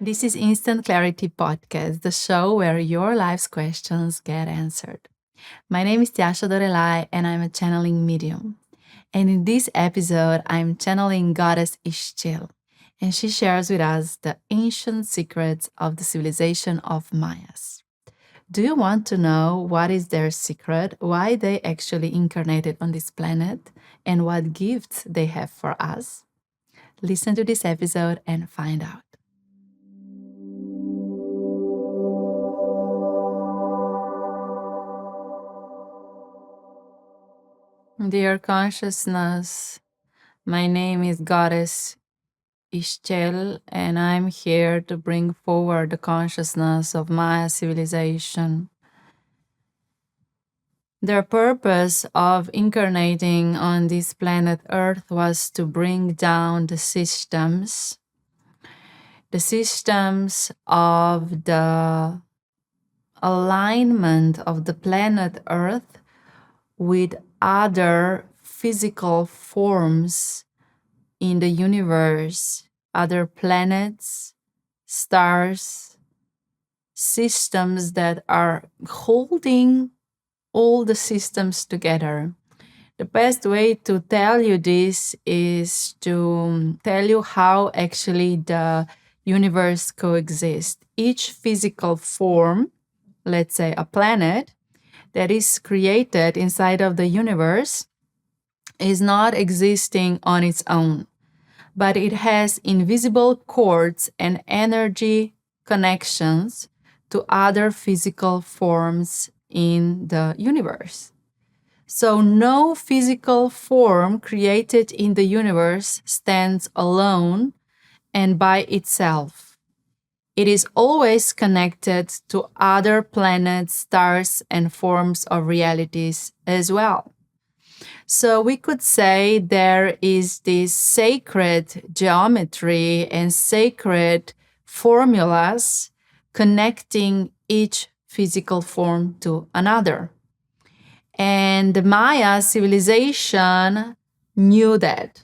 This is Instant Clarity Podcast, the show where your life's questions get answered. My name is Tjaša Dorelay and I'm a channeling medium. And in this episode, I'm channeling goddess Ixchel, and she shares with us the ancient secrets of the civilization of Mayas. Do you want to know what is their secret, why they actually incarnated on this planet, and what gifts they have for us? Listen to this episode and find out. Dear consciousness, my name is Goddess Ixchel, and I'm here to bring forward the consciousness of Maya civilization. Their purpose of incarnating on this planet Earth was to bring down the systems of the alignment of the planet Earth with other physical forms in the universe, other planets, stars, systems that are holding all the systems together. The best way to tell you this is to tell you how actually the universe coexists. Each physical form, let's say a planet, that is created inside of the universe is not existing on its own, but it has invisible cords and energy connections to other physical forms in the universe. So no physical form created in the universe stands alone and by itself. It is always connected to other planets, stars, and forms of realities as well. So we could say there is this sacred geometry and sacred formulas connecting each physical form to another. And the Maya civilization knew that.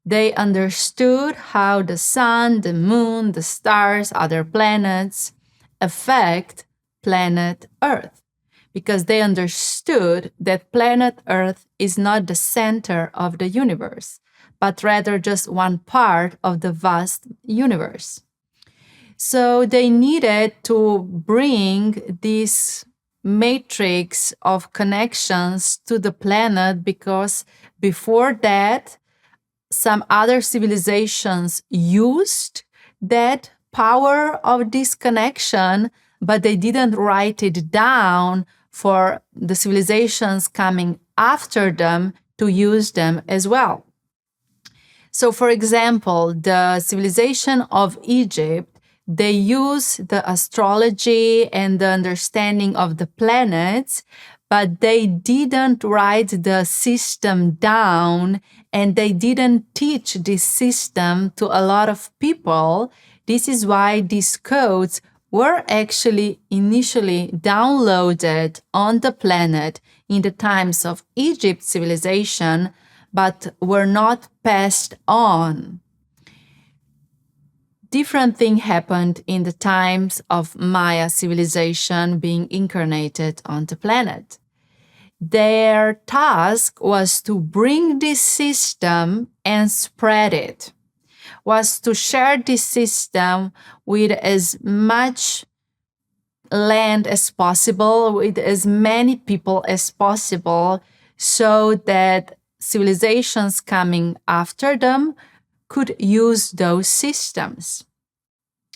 They understood how the sun, the moon, the stars, other planets affect planet Earth, because they understood that planet Earth is not the center of the universe, but rather just one part of the vast universe. So they needed to bring this matrix of connections to the planet, because before that, some other civilizations used that power of this connection, but they didn't write it down for the civilizations coming after them to use them as well. So, for example, the civilization of Egypt, they use the astrology and the understanding of the planets, but they didn't write the system down, and they didn't teach this system to a lot of people. This is why these codes were actually initially downloaded on the planet in the times of Egypt civilization, but were not passed on. Different thing happened in the times of Maya civilization being incarnated on the planet. Their task was to bring this system and spread it, was to share this system with as much land as possible, with as many people as possible, so that civilizations coming after them could use those systems.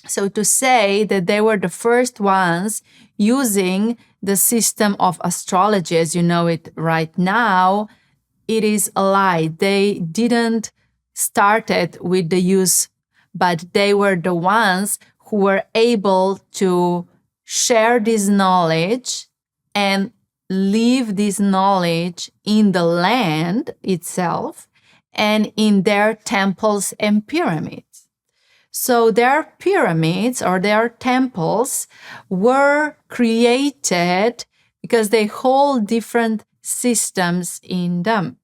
So to say that they were the first ones using the system of astrology as you know it right now, it is a lie. They didn't start it with the use, but they were the ones who were able to share this knowledge and leave this knowledge in the land itself and in their temples and pyramids. So their pyramids or their temples were created because they hold different systems in them.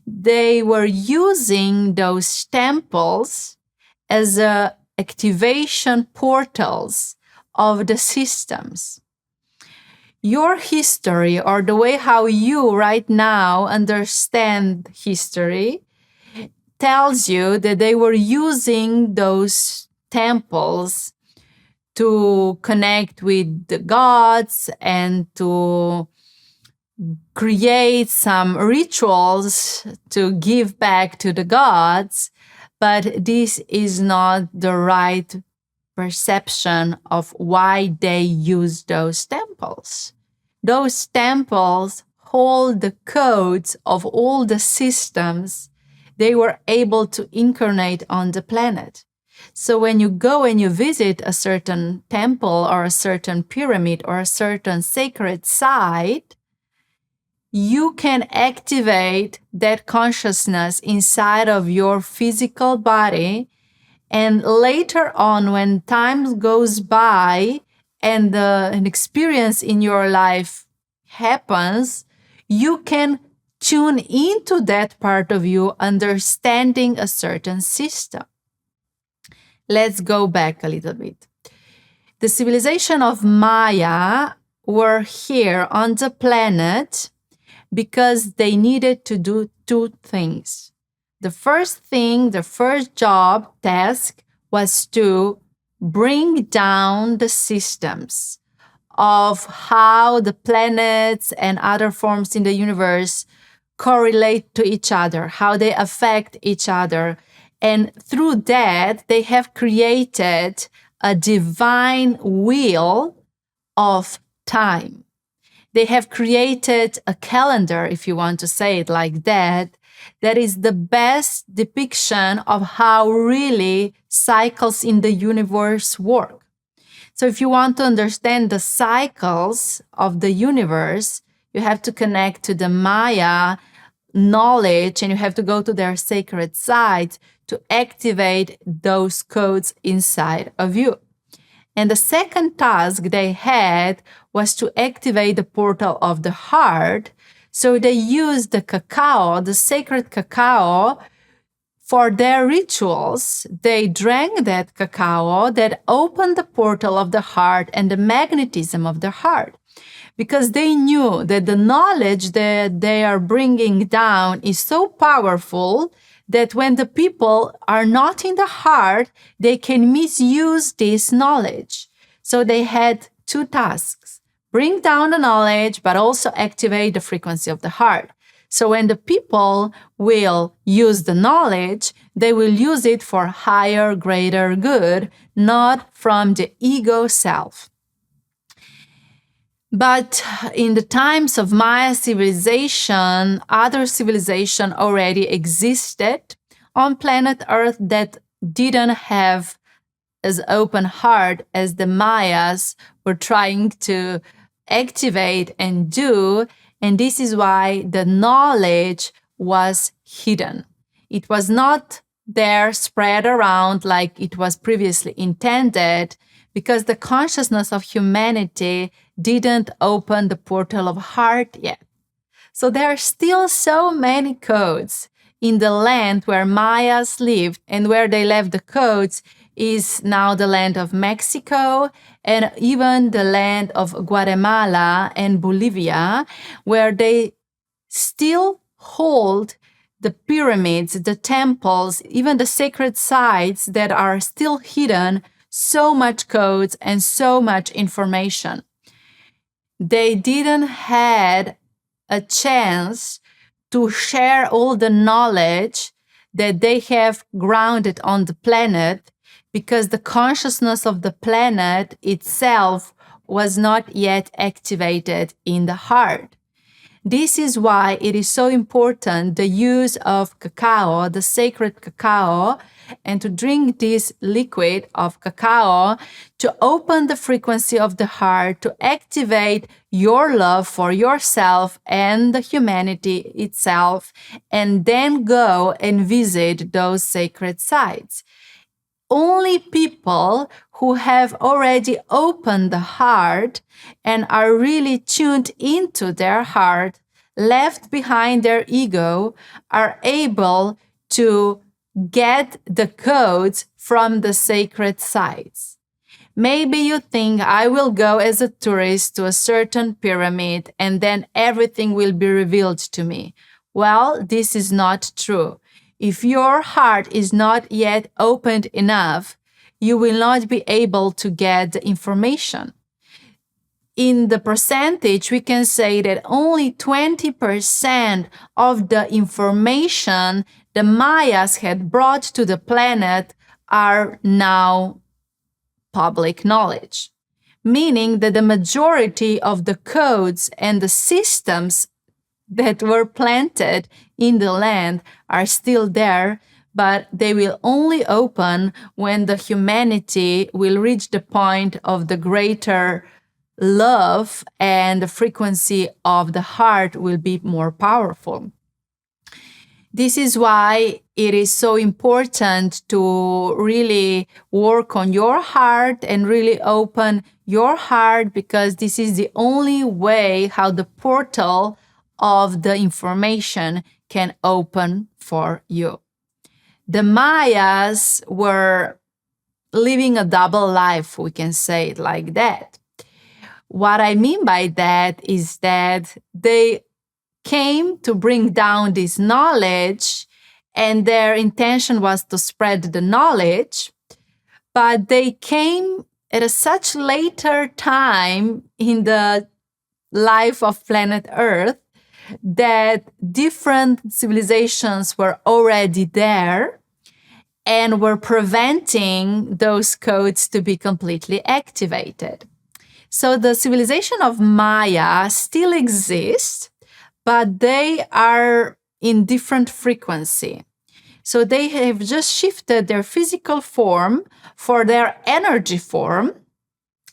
they were using those temples as activation portals of the systems. Your history, or the way how you right now understand history, tells you that they were using those temples to connect with the gods and to create some rituals to give back to the gods, but this is not the right perception of why they use those temples. Those temples hold the codes of all the systems they were able to incarnate on the planet. So when you go and you visit a certain temple or a certain pyramid or a certain sacred site, you can activate that consciousness inside of your physical body. And later on, when time goes by and an experience in your life happens, you can tune into that part of you understanding a certain system. Let's go back a little bit. The civilization of Maya were here on the planet because they needed to do two things. The first thing, the first job, task, was to bring down the systems of how the planets and other forms in the universe correlate to each other, how they affect each other. And through that, they have created a divine wheel of time. They have created a calendar, if you want to say it like that, that is the best depiction of how really cycles in the universe work. So if you want to understand the cycles of the universe, you have to connect to the Maya knowledge and you have to go to their sacred sites to activate those codes inside of you. And the second task they had was to activate the portal of the heart. So they used the cacao, the sacred cacao, for their rituals. They drank that cacao that opened the portal of the heart and the magnetism of the heart. Because they knew that the knowledge that they are bringing down is so powerful that when the people are not in the heart, they can misuse this knowledge. So they had two tasks: bring down the knowledge, but also activate the frequency of the heart. So when the people will use the knowledge, they will use it for higher, greater good, not from the ego self. But in the times of Maya civilization, other civilization already existed on planet Earth that didn't have as open heart as the Mayas were trying to activate and do. And this is why the knowledge was hidden. It was not there spread around like it was previously intended, because the consciousness of humanity didn't open the portal of heart yet. So there are still so many codes in the land where Mayas lived, and where they left the codes is now the land of Mexico and even the land of Guatemala and Bolivia, where they still hold the pyramids, the temples, even the sacred sites that are still hidden, so much codes and so much information. They didn't had a chance to share all the knowledge that they have grounded on the planet, because the consciousness of the planet itself was not yet activated in the heart. This is why it is so important the use of cacao, the sacred cacao, and to drink this liquid of cacao to open the frequency of the heart, to activate your love for yourself and the humanity itself, and then go and visit those sacred sites. Only people who have already opened the heart and are really tuned into their heart, left behind their ego are able to get the codes from the sacred sites. Maybe you think I will go as a tourist to a certain pyramid and then everything will be revealed to me. Well, this is not true. If your heart is not yet opened enough, you will not be able to get the information. In the percentage, we can say that only 20% of the information the Mayas had brought to the planet are now public knowledge, meaning that the majority of the codes and the systems that were planted in the land are still there, but they will only open when the humanity will reach the point of the greater love and the frequency of the heart will be more powerful. This is why it is so important to really work on your heart and really open your heart, because this is the only way how the portal of the information can open for you. The Mayas were living a double life, we can say it like that. What I mean by that is that they came to bring down this knowledge, and their intention was to spread the knowledge, but they came at a such later time in the life of planet Earth that different civilizations were already there and were preventing those codes to be completely activated. So the civilization of Maya still exists, but they are in different frequency. So they have just shifted their physical form for their energy form,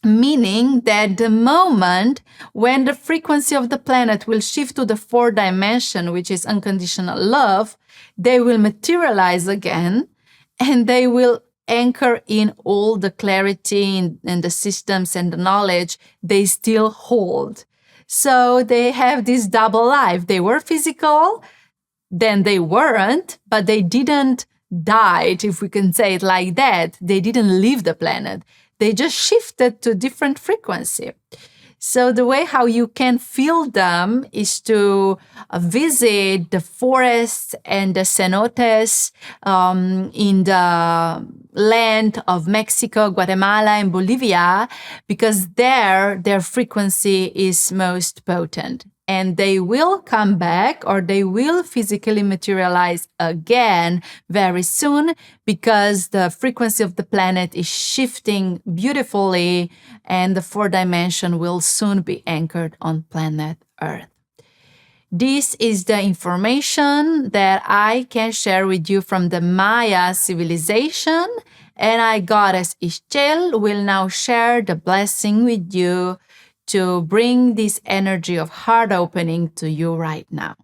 meaning that the moment when the frequency of the planet will shift to the fourth dimension, which is unconditional love, they will materialize again, and they will anchor in all the clarity and the systems and the knowledge they still hold. So they have this double life. They were physical, then they weren't, but they didn't die, if we can say it like that. They didn't leave the planet. They just shifted to different frequency. So the way how you can feel them is to visit the forests and the cenotes in the land of Mexico, Guatemala, and Bolivia, because there their frequency is most potent. And they will come back, or they will physically materialize again very soon, because the frequency of the planet is shifting beautifully, and the fourth dimension will soon be anchored on planet Earth. This is the information that I can share with you from the Maya civilization, and our goddess Ixchel will now share the blessing with you to bring this energy of heart opening to you right now.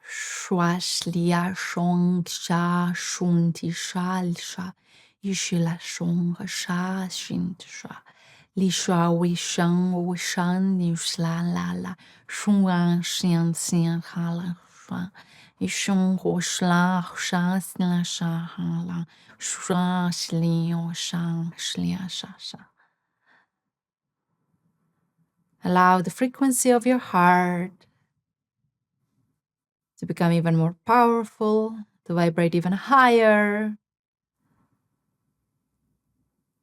Shwashlia shong sha shunti shalsha yishila shong sha shintsha lishwa wishan nishla lala shwan shin sin hala shwa yishong hoshla sha sla sha hala shwa shlio shang shlia sha sha. Allow the frequency of your heart to become even more powerful, to vibrate even higher.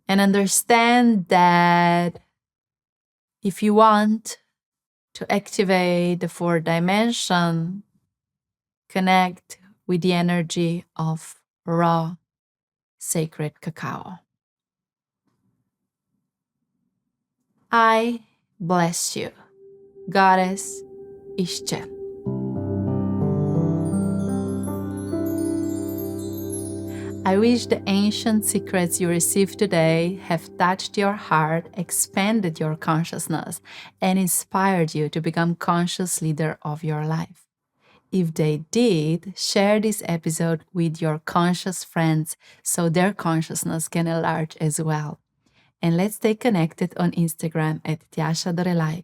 And understand that if you want to activate the fourth dimension, connect with the energy of raw, sacred cacao. I bless you, Goddess Ixchel. I wish the ancient secrets you received today have touched your heart, expanded your consciousness, and inspired you to become conscious leader of your life. If they did, share this episode with your conscious friends so their consciousness can enlarge as well. And let's stay connected on Instagram at Tjaša Dorelay.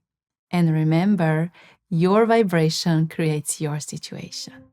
And remember, your vibration creates your situation.